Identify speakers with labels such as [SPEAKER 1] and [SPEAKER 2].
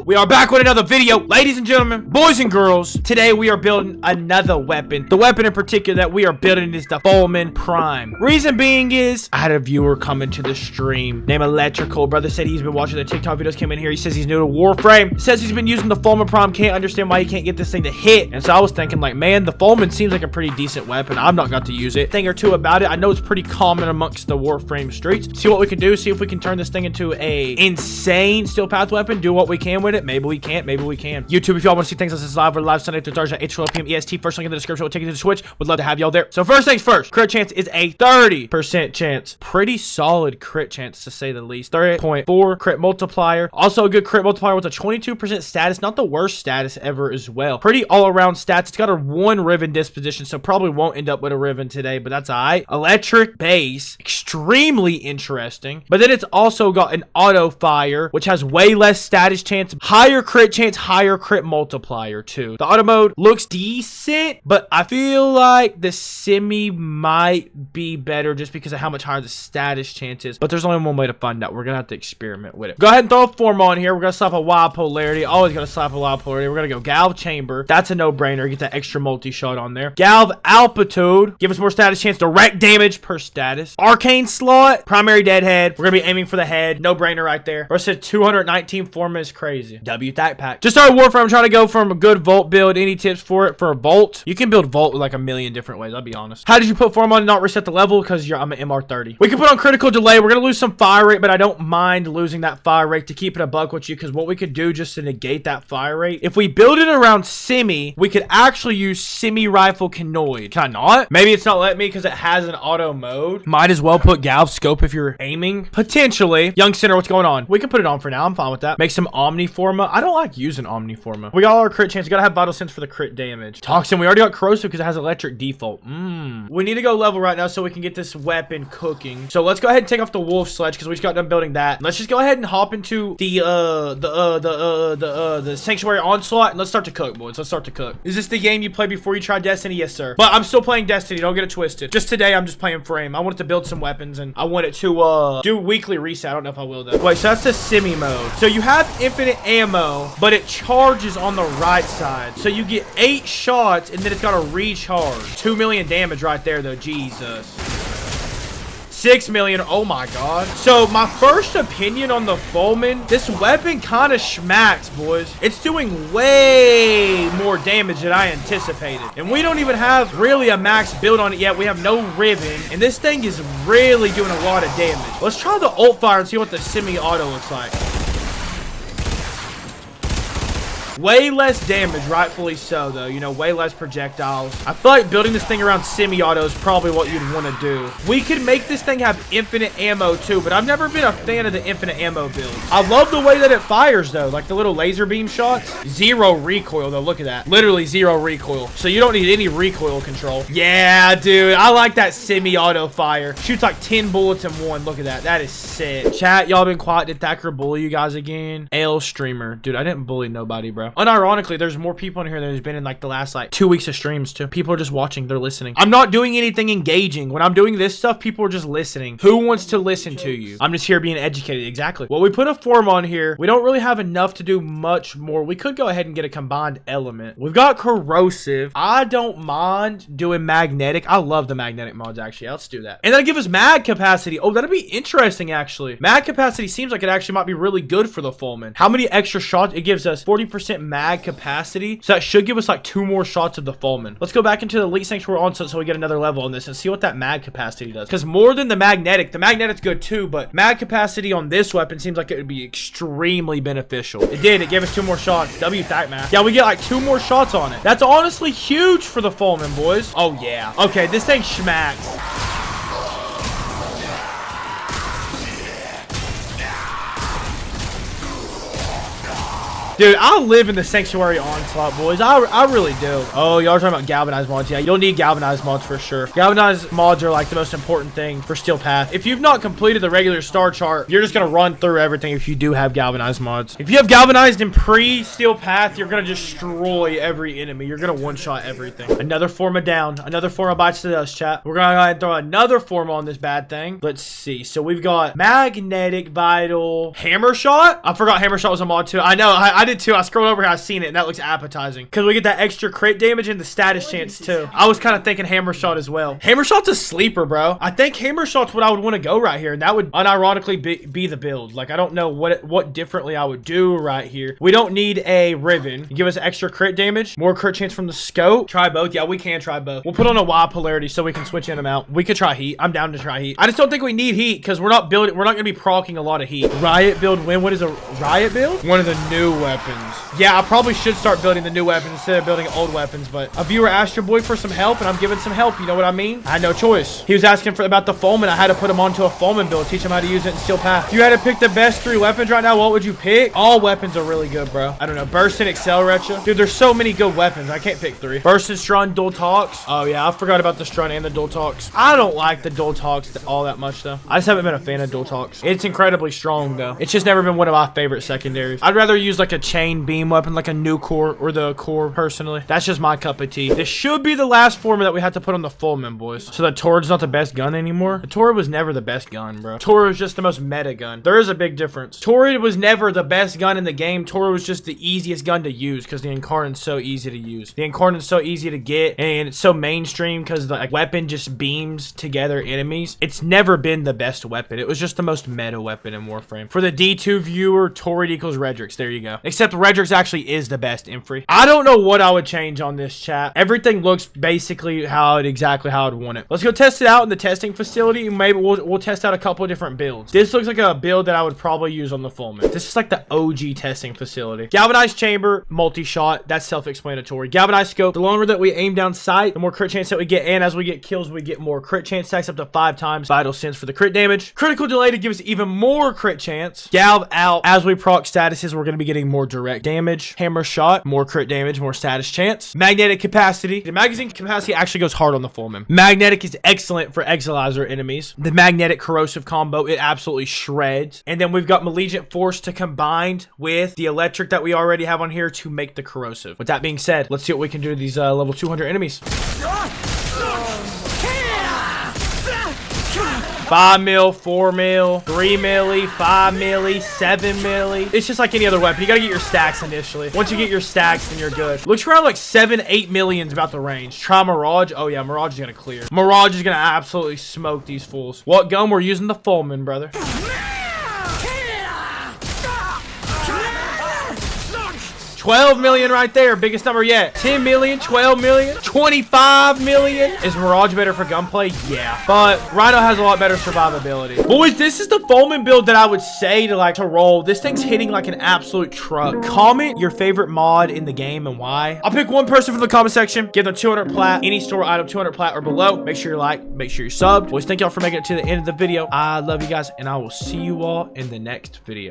[SPEAKER 1] Hello, we are back with another video, ladies and gentlemen, boys and girls. Today we are building another weapon. The weapon in particular that we are building is the Warframe Prime. Reason being is I had a viewer come into the stream named Electrical. Brother said he's been watching the TikTok videos, came in here. He says he's new to Warframe. Says he's been using the Warframe Prime. Can't understand why he can't get this thing to hit. And so I was thinking, like, man, the Warframe seems like a pretty decent weapon. I've not got to use it. Thing or two about it. I know it's pretty common amongst the Warframe streets. See what we can do. See if we can turn this thing into a insane steel path weapon. Do what we can with it. Maybe we can't. Maybe we can. YouTube, if y'all want to see things like this live, we're live Sunday through Thursday, 8-12 p.m. EST. First link in the description will take you to the Switch. Would love to have y'all there. So first things first, crit chance is a 30% chance. Pretty solid crit chance to say the least. 30.4 crit multiplier. Also a good crit multiplier with a 22% status. Not the worst status ever as well. Pretty all-around stats. It's got a 1 Riven disposition, so probably won't end up with a Riven today, but that's alright. Electric base. Extremely interesting. But then it's also got an auto fire, which has way less status chance, higher crit chance, higher crit multiplier too. The auto mode looks decent, but I feel like the semi might be better just because of how much higher the status chance is. But there's only one way to find out. We're gonna have to experiment with it. Go ahead and throw a form on here. We're gonna slap a wild polarity. Always gonna slap a wild polarity. We're gonna go Galv Chamber. That's a no-brainer. Get that extra multi-shot on there. Galv Altitude. Give us more status chance. Direct damage per status. Arcane slot. Primary deadhead. We're gonna be aiming for the head. No-brainer right there. Versus 219 form is crazy. W Thack Pack. Just started Warframe. I'm trying to go from a good Volt build. Any tips for it? For a Volt? You can build Volt with like a million different ways. I'll be honest. How did you put form on and not reset the level? Because I'm an MR30. We can put on critical delay. We're gonna lose some fire rate, but I don't mind losing that fire rate to keep it a buck with you. Because what we could do just to negate that fire rate, if we build it around semi, we could actually use semi rifle canoid. Can I not? Maybe it's not letting me because it has an auto mode. Might as well put Galv scope if you're aiming. Potentially. Young Center, what's going on? We can put it on for now. I'm fine with that. Make some Omniforma. I don't like using Omniforma. We got all our crit chance. We gotta have Vital Sense for the crit damage. Toxin, we already got Corrosive because it has electric default. We need to go level right now so we can get this weapon cooking. So let's go ahead and take off the wolf sledge because we just got done building that. Let's just go ahead and hop into the Sanctuary Onslaught and let's start to cook, boys. Let's start to cook. Is this the game you played before you tried Destiny? Yes, sir. But I'm still playing Destiny. Don't get it twisted. Just today, I'm just playing Frame. I wanted to build some weapons and I wanted to do weekly reset. I don't know if I will though. Wait, so that's the semi mode. So you have infinite ammo, but it charges on the right side. So you get 8 shots and then it's got a recharge. 2 million damage right there though. Jesus. 6 million. Oh my god. So my first opinion on the Fulman, this weapon kind of schmacks, boys. It's doing way more damage than I anticipated. And we don't even have really a max build on it yet. We have no Riven. And this thing is really doing a lot of damage. Let's try the ult fire and see what the semi-auto looks like. Way less damage, rightfully so, though. You know, way less projectiles. I feel like building this thing around semi-auto is probably what you'd want to do. We could make this thing have infinite ammo, too, but I've never been a fan of the infinite ammo builds. I love the way that it fires, though. Like the little laser beam shots. 0 recoil, though. Look at that. Literally 0 recoil. So you don't need any recoil control. Yeah, dude. I like that semi-auto fire. Shoots like 10 bullets in one. Look at that. That is sick. Chat, y'all been quiet. Did Thacker bully you guys again? Ale streamer. Dude, I didn't bully nobody, bro. Unironically, there's more people in here than there's been in like the last like 2 weeks of streams too. People are just watching, they're listening. I'm not doing anything engaging. When I'm doing this stuff, people are just listening. Who wants to listen to you? I'm just here being educated. Exactly. Well, we put a form on here. We don't really have enough to do much more. We could go ahead and get a combined element. We've got corrosive. I don't mind doing magnetic. I love the magnetic mods actually. Let's do that. And then give us mag capacity. Oh, that'd be interesting actually. Mag capacity seems like it actually might be really good for the Fulman. How many extra shots? It gives us 40% mag capacity, so that should give us like 2 more shots of the Fulman. Let's go back into the Elite Sanctuary Onslaught so we get another level on this and see what that mag capacity does, because more than the magnetic's good too, but mag capacity on this weapon seems like it would be extremely beneficial. It did. It gave us 2 more shots. W Thack Math. Yeah, we get like 2 more shots on it. That's honestly huge for the Fulman, boys. Oh yeah. Okay, this thing schmacks. Dude, I live in the Sanctuary Onslaught, boys. I really do. Oh, y'all are talking about galvanized mods. Yeah, you'll need galvanized mods for sure. Galvanized mods are like the most important thing for Steel Path. If you've not completed the regular star chart, you're just going to run through everything if you do have galvanized mods. If you have galvanized in pre-Steel Path, you're going to destroy every enemy. You're going to one-shot everything. Another Forma down. Another Forma bites the dust, chat. We're going to go ahead and throw another Forma on this bad thing. Let's see. So we've got Magnetic, Vital, Hammer Shot. I forgot Hammer Shot was a mod too. I know. I did too. I scrolled over here, I seen it, and that looks appetizing. Because we get that extra crit damage and the status chance too. I was kind of thinking hammer shot as well. Hammer shot's a sleeper, bro. I think hammer shot's what I would want to go right here. And that would unironically be the build. Like, I don't know what differently I would do right here. We don't need a Riven. Give us extra crit damage. More crit chance from the scope. Try both. Yeah, we can try both. We'll put on a Y polarity so we can switch in them out. We could try heat. I'm down to try heat. I just don't think we need heat because we're not going to be proccing a lot of heat. Riot build win. What is a riot build? One of the new weapons. Yeah, I probably should start building the new weapons instead of building old weapons, but a viewer asked your boy for some help and I'm giving some help. You know what I mean? I had no choice. He was asking about the foam and I had to put him onto a foaming build, teach him how to use it in Steel Path. If you had to pick the best 3 weapons right now, what would you pick? All weapons are really good, bro. I don't know. Burst and Accelerator. Dude, there's so many good weapons. I can't pick 3. Burst and Strun, Dual Talks. Oh yeah, I forgot about the Strun and the Dual Talks. I don't like the Dual Talks all that much though. I just haven't been a fan of Dual Talks. It's incredibly strong though. It's just never been one of my favorite secondaries. I'd rather use like a chain beam weapon, like a new core or the core personally. That's just my cup of tea. This should be the last form that we have to put on the Fullman, boys. So the Torrid's not the best gun anymore. The Torrid was never the best gun, bro. Torrid was just the most meta gun. There is a big difference. Torrid was never the best gun in the game. Torrid was just the easiest gun to use because the Incarnate's so easy to use. The Incarnate's so easy to get and it's so mainstream because the weapon just beams together enemies. It's never been the best weapon. It was just the most meta weapon in Warframe. For the D2 viewer, Torrid equals Redrix. There you go. Except Redrix actually is the best Infree. I don't know what I would change on this, chat. Everything looks basically exactly how I'd want it. Let's go test it out in the testing facility. Maybe we'll test out a couple of different builds. This looks like a build that I would probably use on the Fullman. This is like the OG testing facility. Galvanized chamber, multi-shot. That's self-explanatory. Galvanized scope. The longer that we aim down sight, the more crit chance that we get. And as we get kills, we get more crit chance. Stacks up to 5 times. Vital sense for the crit damage. Critical delay to give us even more crit chance. Galv out. As we proc statuses, we're going to be getting more direct damage. Hammer shot, more crit damage, more status chance. Magnetic capacity. The magazine capacity actually goes hard on the Fullman. Magnetic is excellent for Exilizer enemies. The magnetic corrosive combo, it absolutely shreds. And then we've got Malegiant Force to combine with the electric that we already have on here to make the corrosive. With that being said, let's see what we can do to these level 200 enemies. 5 mil, 4 mil, 3 milli, 5 milli, 7 milli. It's just like any other weapon. You gotta get your stacks initially. Once you get your stacks, then you're good. Looks around like 7-8 million's about the range. Try Mirage. Oh yeah, Mirage is gonna clear. Mirage is gonna absolutely smoke these fools. What gun? We're using the Fullman, brother. 12 million right there. Biggest number yet. 10 million, 12 million, 25 million. Is Mirage better for gunplay? Yeah. But Rhino has a lot better survivability. Boys, this is the Fullman build that I would say to roll. This thing's hitting like an absolute truck. Comment your favorite mod in the game and why. I'll pick one person from the comment section. Give them 200 plat. Any store item 200 plat or below. Make sure you like. Make sure you're subbed. Boys, thank y'all for making it to the end of the video. I love you guys and I will see you all in the next video.